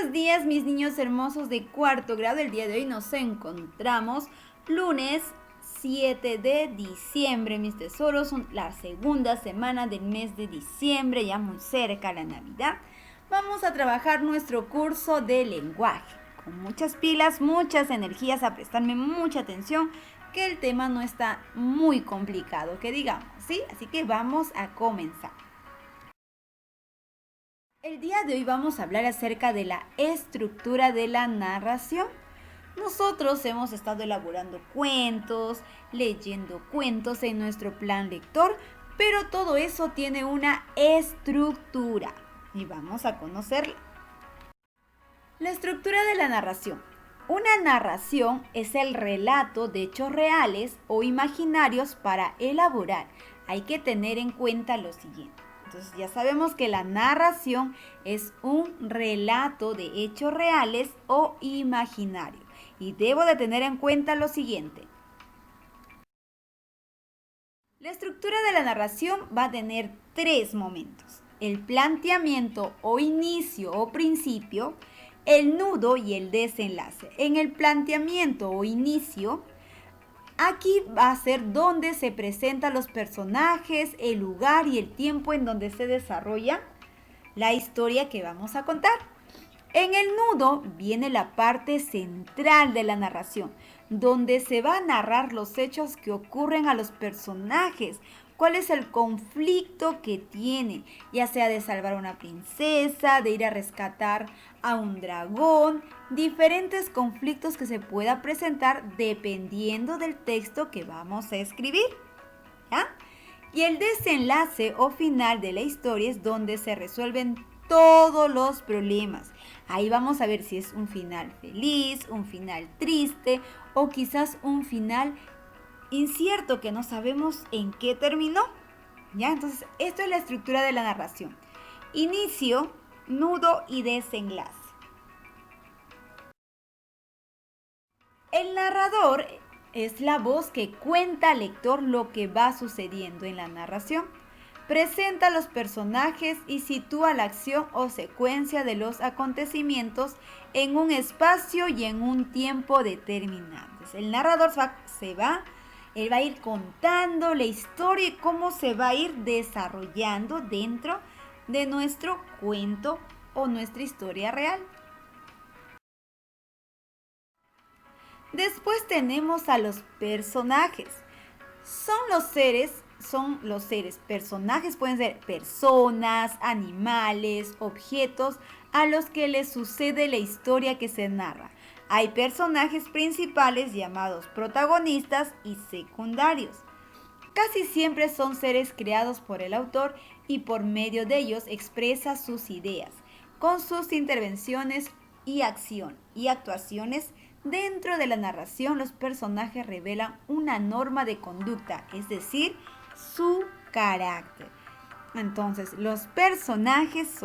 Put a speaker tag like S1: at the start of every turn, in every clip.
S1: Buenos días, mis niños hermosos de cuarto grado. El día de hoy nos encontramos lunes 7 de diciembre, mis tesoros. Son la segunda semana del mes de diciembre, ya muy cerca la Navidad. Vamos a trabajar nuestro curso de lenguaje. Con muchas pilas, muchas energías, a prestarme mucha atención, que el tema no está muy complicado, que digamos, ¿sí? Así que vamos a comenzar. El día de hoy vamos a hablar acerca de la estructura de la narración. Nosotros hemos estado elaborando cuentos, leyendo cuentos en nuestro plan lector, pero todo eso tiene una estructura y vamos a conocerla. La estructura de la narración. Una narración es el relato de hechos reales o imaginarios para elaborar. Hay que tener en cuenta lo siguiente. Entonces ya sabemos que la narración es un relato de hechos reales o imaginarios. Y debo de tener en cuenta lo siguiente. La estructura de la narración va a tener 3 momentos. El planteamiento o inicio o principio, el nudo y el desenlace. En el planteamiento o inicio, aquí va a ser donde se presentan los personajes, el lugar y el tiempo en donde se desarrolla la historia que vamos a contar. En el nudo viene la parte central de la narración, donde se va a narrar los hechos que ocurren a los personajes, cuál es el conflicto que tiene, ya sea de salvar a una princesa, de ir a rescatar a un dragón, diferentes conflictos que se pueda presentar dependiendo del texto que vamos a escribir, ¿ya? Y el desenlace o final de la historia es donde se resuelven todos los problemas. Ahí vamos a ver si es un final feliz, un final triste o quizás un final incierto que no sabemos en qué terminó. ¿Ya? Entonces, esto es la estructura de la narración. Inicio, nudo y desenlace. El narrador es la voz que cuenta al lector lo que va sucediendo en la narración. Presenta a los personajes y sitúa la acción o secuencia de los acontecimientos en un espacio y en un tiempo determinados. El narrador él va a ir contando la historia y cómo se va a ir desarrollando dentro de nuestro cuento o nuestra historia real. Después tenemos a los personajes. Son los seres, personajes pueden ser personas, animales, objetos a los que les sucede la historia que se narra. Hay personajes principales llamados protagonistas y secundarios. Casi siempre son seres creados por el autor y por medio de ellos expresa sus ideas, con sus intervenciones y actuaciones. Dentro de la narración, los personajes revelan una norma de conducta, es decir, su carácter. Entonces, los personajes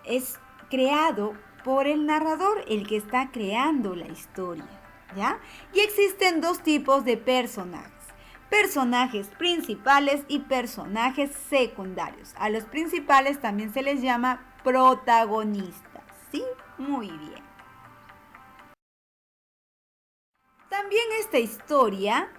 S1: es creado por el narrador, el que está creando la historia, ¿ya? Y existen 2 tipos de personajes. Personajes principales y personajes secundarios. A los principales también se les llama protagonistas, ¿sí? Muy bien. También esta historia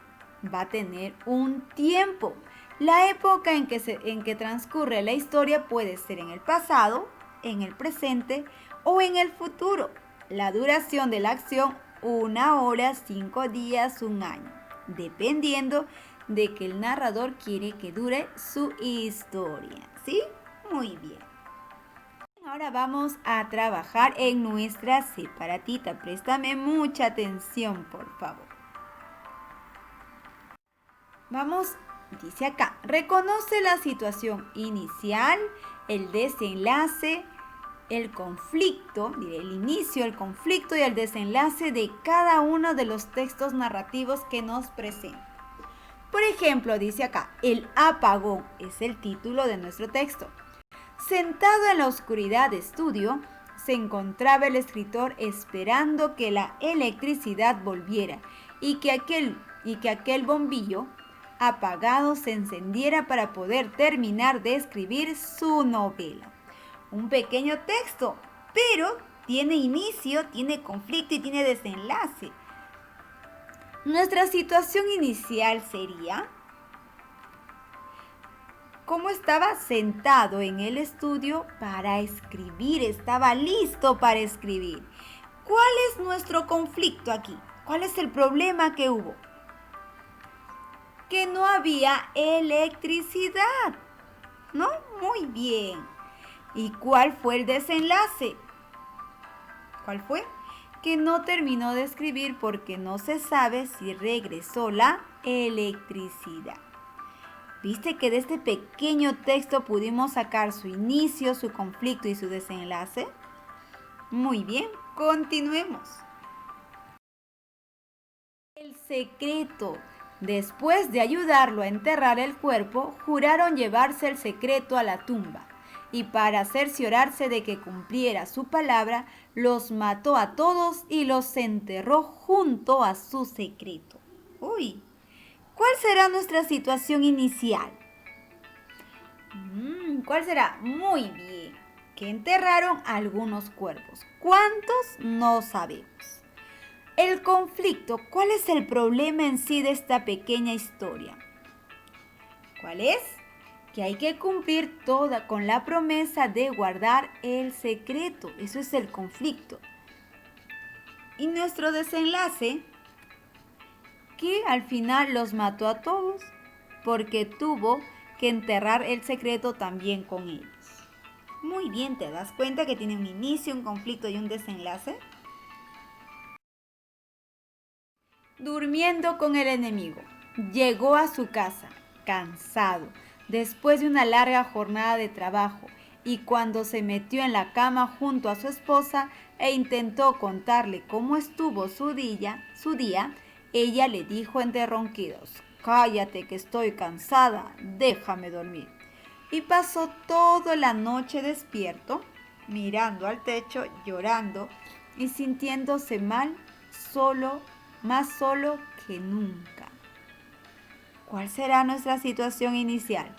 S1: va a tener un tiempo. La época en que transcurre la historia puede ser en el pasado, en el presente o en el futuro. La duración de la acción, 1 hora, 5 días, 1 año, dependiendo de que el narrador quiere que dure su historia. ¿Sí? Muy bien. Ahora vamos a trabajar en nuestra separatita. Préstame mucha atención, por favor. Vamos, dice acá, reconoce la situación inicial, el desenlace, el conflicto, el inicio, el conflicto y el desenlace de cada uno de los textos narrativos que nos presentan. Por ejemplo, dice acá, el apagón es el título de nuestro texto. Sentado en la oscuridad de estudio, se encontraba el escritor esperando que la electricidad volviera y que aquel bombillo apagado se encendiera para poder terminar de escribir su novela. Un pequeño texto, pero Tiene inicio, tiene conflicto y tiene desenlace. Nuestra situación inicial sería: como estaba sentado en el estudio para escribir, estaba listo para escribir. ¿Cuál es nuestro conflicto aquí? ¿Cuál es el problema que hubo? Que no había electricidad, ¿no? Muy bien. ¿Y cuál fue el desenlace? ¿Cuál fue? Que no terminó de escribir porque no se sabe si regresó la electricidad. ¿Viste que de este pequeño texto pudimos sacar su inicio, su conflicto y su desenlace? Muy bien, continuemos. El secreto. Después de ayudarlo a enterrar el cuerpo, juraron llevarse el secreto a la tumba. Y para cerciorarse de que cumpliera su palabra, los mató a todos y los enterró junto a su secreto. Uy, ¿cuál será nuestra situación inicial? ¿Cuál será? Muy bien, que enterraron algunos cuerpos. ¿Cuántos? No sabemos. El conflicto, ¿cuál es el problema en sí de esta pequeña historia? ¿Cuál es? Que hay que cumplir toda con la promesa de guardar el secreto. Eso es el conflicto. Y nuestro desenlace, que al final los mató a todos porque tuvo que enterrar el secreto también con ellos. Muy bien, ¿te das cuenta que tiene un inicio, un conflicto y un desenlace? Durmiendo con el enemigo. Llegó a su casa, cansado, después de una larga jornada de trabajo, y cuando se metió en la cama junto a su esposa e intentó contarle cómo estuvo su día, ella le dijo entre ronquidos: «Cállate que estoy cansada, déjame dormir». Y pasó toda la noche despierto, mirando al techo, llorando y sintiéndose mal, más solo que nunca. ¿Cuál será nuestra situación inicial?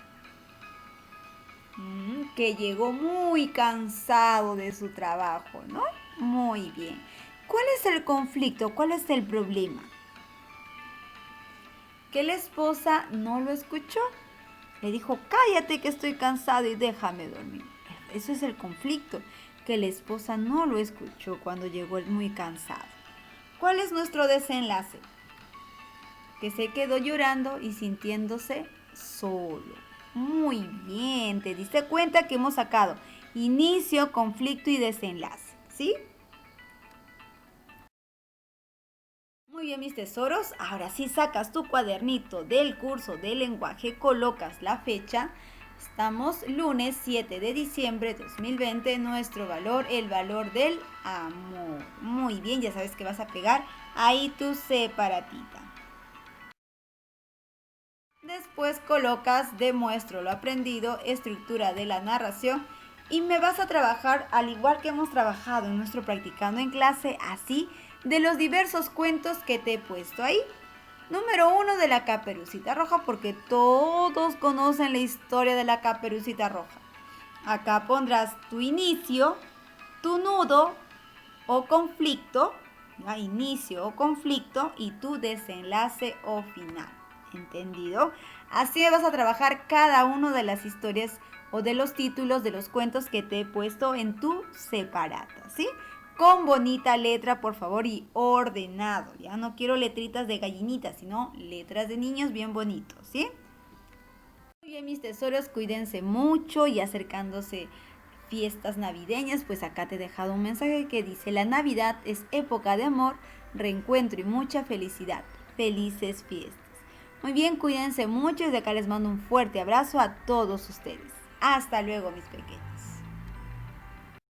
S1: Que llegó muy cansado de su trabajo, ¿no? Muy bien. ¿Cuál es el conflicto? ¿Cuál es el problema? Que la esposa no lo escuchó. Le dijo: «Cállate que estoy cansado y déjame dormir». Eso es el conflicto, que la esposa no lo escuchó cuando llegó muy cansado. ¿Cuál es nuestro desenlace? Que se quedó llorando y sintiéndose solo. Muy bien, ¿te diste cuenta que hemos sacado inicio, conflicto y desenlace? ¿Sí? Muy bien, mis tesoros. Ahora sí sacas tu cuadernito del curso de lenguaje, colocas la fecha. Estamos lunes 7 de diciembre de 2020. Nuestro valor, el valor del amor. Muy bien, ya sabes que vas a pegar ahí tu separatita. Después colocas demuestro lo aprendido, estructura de la narración, y me vas a trabajar al igual que hemos trabajado en nuestro practicando en clase, así de los diversos cuentos que te he puesto ahí. Número 1 de la Caperucita Roja, porque todos conocen la historia de la Caperucita Roja. Acá pondrás tu inicio, tu nudo o conflicto, inicio o conflicto, y tu desenlace o final. ¿Entendido? Así vas a trabajar cada una de las historias o de los títulos de los cuentos que te he puesto en tu separata, ¿sí? Con bonita letra, por favor, y ordenado. Ya no quiero letritas de gallinitas, sino letras de niños bien bonitos, ¿sí? Muy bien, mis tesoros, cuídense mucho, y acercándose fiestas navideñas, pues acá te he dejado un mensaje que dice: la Navidad es época de amor, reencuentro y mucha felicidad. Felices fiestas. Muy bien, cuídense mucho, y de acá les mando un fuerte abrazo a todos ustedes. Hasta luego, mis pequeños.